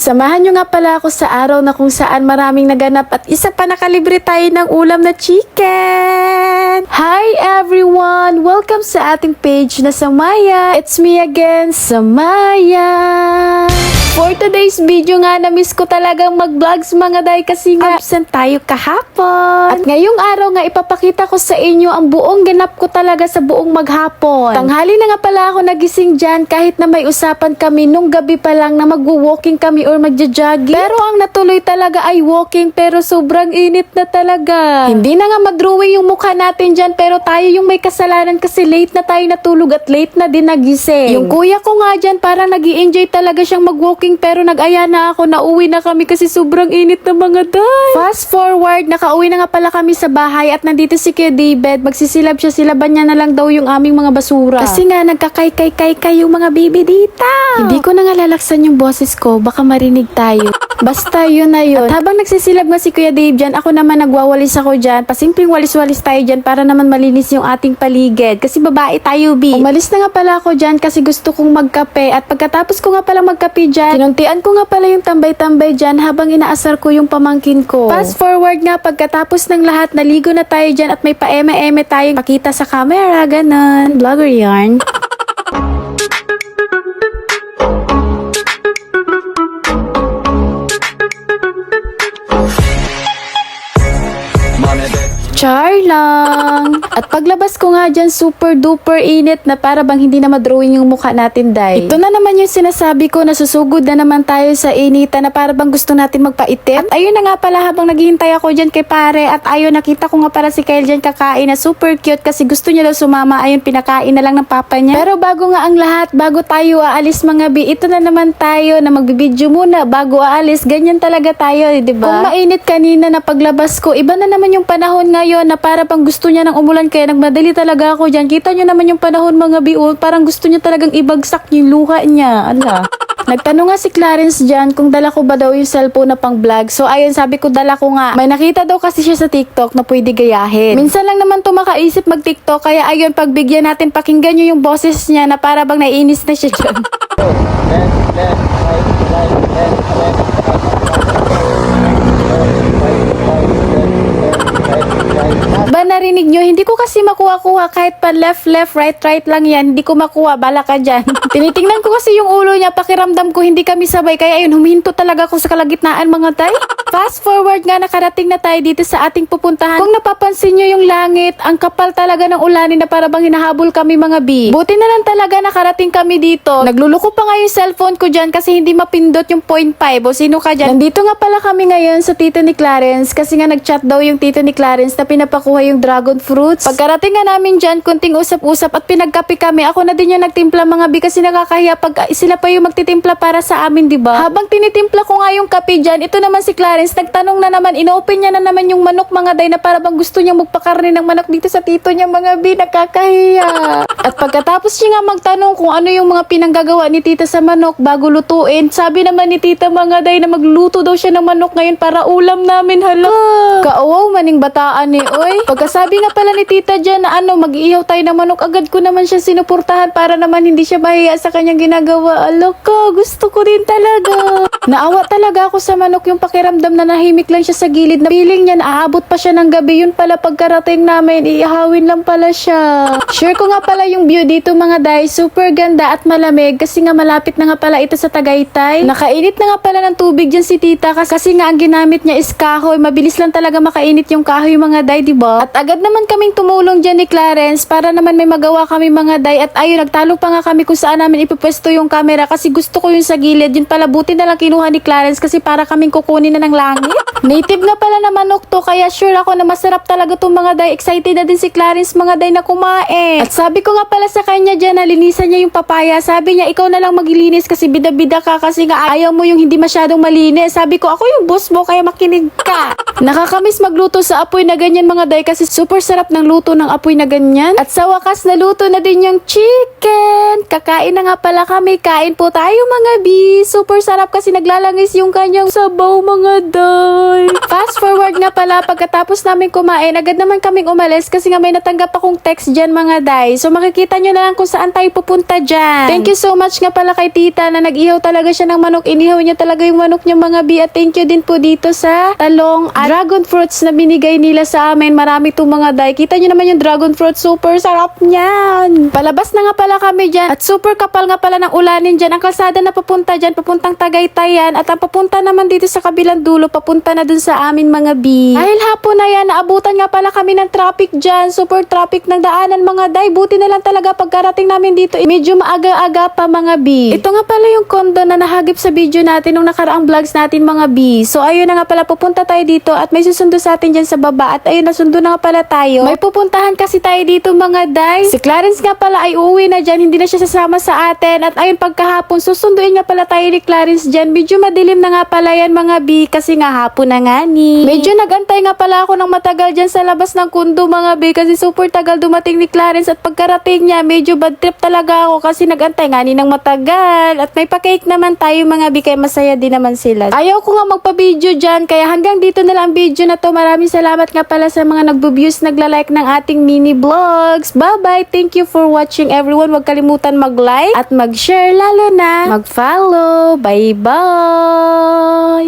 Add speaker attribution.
Speaker 1: Samahan nyo nga pala ako sa araw na kung saan maraming naganap at isa pa nakalibre tayo ng ulam na chicken! Hi everyone! Welcome sa ating page na Samaya. It's me again, Samaya! For today's video nga, na-miss ko talagang mag-vlogs mga day kasi nga absent tayo kahapon. At ngayong araw nga ipapakita ko sa inyo ang buong ganap ko talaga sa buong maghapon. Tanghali na nga pala ako nagising dyan kahit na may usapan kami nung gabi pa lang na magwo-walking kami or magja-jogging. Pero ang natuloy talaga ay walking pero sobrang init na talaga. Hindi na nga mag-drawing yung mukha natin dyan pero tayo yung may kasalanan kasi late na tayo natulog at late na din nagising. Yung kuya ko nga dyan parang nag-i-enjoy talaga siyang mag-walking pero nag-aya na ako na uwi na kami kasi sobrang init na mga day. Fast forward, nakauwi na nga pala kami sa bahay at nandito si Kuya David. Magsisilab siya, silaban niya na lang daw yung aming mga basura. Kasi nga nagkakay-kay-kay yung mga baby dita. Hindi ko na nga lalaksan yung boses ko, baka marinig tayo. Basta yun na yun. At habang nagsisilab nga si Kuya Dave dyan, ako naman nagwawalis ako dyan. Pasimpleng walis-walis tayo dyan para naman malinis yung ating paligid. Kasi babae tayo, B. Umalis na nga pala ako dyan kasi gusto kong magkape. At pagkatapos ko nga pala magkape dyan, kinuntian ko nga pala yung tambay-tambay dyan habang inaasar ko yung pamangkin ko. Fast forward nga, pagkatapos ng lahat, naligo na tayo dyan at may pa-eme-eme tayong pakita sa camera. Ganon. Vlogger yarn. Char lang. At paglabas ko nga dyan, super duper init na para bang hindi na madrawing yung mukha natin, day. Ito na naman yung sinasabi ko na susugod na naman tayo sa inita na para bang gusto natin magpaitim. At ayun na nga pala habang naghihintay ako dyan kay pare at ayun nakita ko nga pala si Kyle dyan kakain na super cute kasi gusto niya daw sumama. Ayun pinakain na lang ng papa niya. Pero bago nga ang lahat, bago tayo aalis mga bi, ito na naman tayo na magbibideo muna bago aalis. Ganyan talaga tayo, diba? Kung mainit kanina na paglabas ko, iba na naman yung panahon ngayon na para pang gusto niya ng umulan kaya nagmadali talaga ako dyan. Kita nyo naman yung panahon mga biol, parang gusto niya talagang ibagsak yung luha niya. Ala. Nagtanong nga si Clarence dyan kung dala ko ba daw yung cellphone na pang vlog. So ayun, sabi ko dala ko nga. May nakita daw kasi siya sa TikTok na pwede gayahin. Minsan lang naman to makaisip mag TikTok kaya ayun, pagbigyan natin pakinggan nyo yung boses niya na para bang naiinis na siya dyan. Ba narinig nyo? Hindi ko kasi makuha-kuha kahit pa left, right lang yan. Hindi ko makuha. Bala ka dyan. Tinitingnan ko kasi yung ulo niya. Pakiramdam ko hindi kami sabay. Kaya ayun, huminto talaga ako sa kalagitnaan mga tay. Fast forward nga, nakarating na tayo dito sa ating pupuntahan. Kung napapansin nyo yung langit, ang kapal talaga ng ulanin na para bang hinahabol kami mga bi. Buti na lang talaga nakarating kami dito. Nagluluko pa nga yung cellphone ko dyan kasi hindi mapindot yung 0.5. O sino ka dyan? Nandito nga pala kami ngayon sa tito ni Clarence kasi nga nagchat daw yung tito ni Clarence na pinapakuha yung dragon fruits. Pagkarating nga namin dyan, kunting usap-usap at pinagkape kami. Ako na din yung nagtimpla mga bi kasi nakakahiya pag sila pa yung magtitimpla para sa amin, diba? Habang tinitimpla ko nga yung kape dyan, ito naman si Clarence, nagtanong na naman, inopen niya na naman yung manok mga day na para bang gusto niyang magpakarni ng manok dito sa tito niya mga bi, nakakahiya. At pagkatapos niya nga magtanong kung ano yung mga pinanggagawa ni tita sa manok bago lutuin, sabi naman ni tita mga day na magluto daw siya ng manok ngayon para ulam namin, hala. Kaawaw maning bataan ni oy. Pagkasabi nga pala ni tita dyan na mag-iihaw tayo ng manok, agad ko naman siya sinuportahan para naman hindi siya mahiya sa kanyang ginagawa. Aloko, gusto ko din talaga. Naawa talaga ako sa manok, yung pakiramdam na nahimik lang siya sa gilid na feeling niya naabot pa siya ng gabi. Yun pala pagkarating namin, iihawin lang pala siya. Share ko nga pala yung view dito mga day, super ganda at malamig kasi nga malapit na nga pala ito sa Tagaytay. Nakainit na nga pala ng tubig dyan si tita kasi nga ang ginamit niya is kahoy. Mabilis lang talaga makainit yung kahoy mga day, diba? At agad naman kaming tumulong dyan ni Clarence para naman may magawa kami mga day. At ayun, nagtalo pa nga kami kung saan namin ipupwesto yung camera kasi gusto ko yung sa gilid. Yun pala, buti na lang kinuha ni Clarence kasi para kaming kukunin na ng langit. Native nga pala na manok to kaya sure ako na masarap talaga tong mga day. Excited na din si Clarence mga day na kumain. At sabi ko nga pala sa kanya dyan, nalinisan niya yung papaya. Sabi niya, ikaw na lang maglilinis kasi bida-bida ka kasi nga ayaw mo yung hindi masyadong malinis. Sabi ko, ako yung boss mo kaya makinig ka. Nakakamiss magluto sa apoy na ganyan mga day kasi super sarap sarap ng luto ng apoy na ganyan. At sa wakas, naluto na din yung chicken. Kakain na nga pala kami. Kain po tayo mga bi. Super sarap kasi naglalangis yung kanyang sabaw mga day. Fast forward nga pala, pagkatapos namin kumain, agad naman kaming umalis kasi nga may natanggap akong text dyan mga day. So makikita nyo na lang kung saan tayo pupunta dyan. Thank you so much nga pala kay tita na nag-ihaw talaga siya ng manok. Inihaw niya talaga yung manok niya mga bi. At thank you din po dito sa talong at dragon fruits na binigay nila sa amin. Marami itong mga day. Kita nyo naman yung dragon fruit. Super sarap niyan. Palabas na nga pala kami dyan. At super kapal nga pala ng ulanin dyan. Ang kalsada na papunta dyan, papuntang Tagaytayan. At ang papunta naman dito sa kabilang dulo, papunta na dun sa amin mga bi. Dahil hapon na yan, naabutan nga pala kami ng traffic dyan. Super traffic ng daanan mga day. Buti na lang talaga pagkarating namin dito. Medyo maaga-aga pa mga bi. Ito nga pala yung condo na nahagip sa video natin nung nakaraang vlogs natin mga bi. So ayun na nga pala, pupunta tayo dito at may susundo sa atin dyan sa baba. At ayun, nasundo na nga pala tayo. May pupuntahan kasi tayo dito mga day. Si Clarence nga pala ay uuwi na dyan. Hindi na siya sasama sa atin. At ayun, pagkahapon, susunduin nga pala tayo ni Clarence dyan. Medyo madilim na nga pala yan mga bi. Kasi nga hapon na nga ni. Medyo nagantay nga pala ako ng matagal dyan sa labas ng kundo mga bi. Kasi super tagal dumating ni Clarence. At pagkarating niya, medyo bad trip talaga ako. Kasi nagantay nga ni ng matagal. At may pa-cake naman tayo mga bi. Kaya masaya din naman sila. Ayaw ko nga magpa-video dyan. Kaya hanggang dito na lang video na to. Maraming salamat nga pala sa mga nagbo-views, nagla-like ng ating mini vlogs. Bye-bye! Thank you for watching everyone. Huwag kalimutan mag-like at mag-share, lalo na mag-follow. Bye-bye!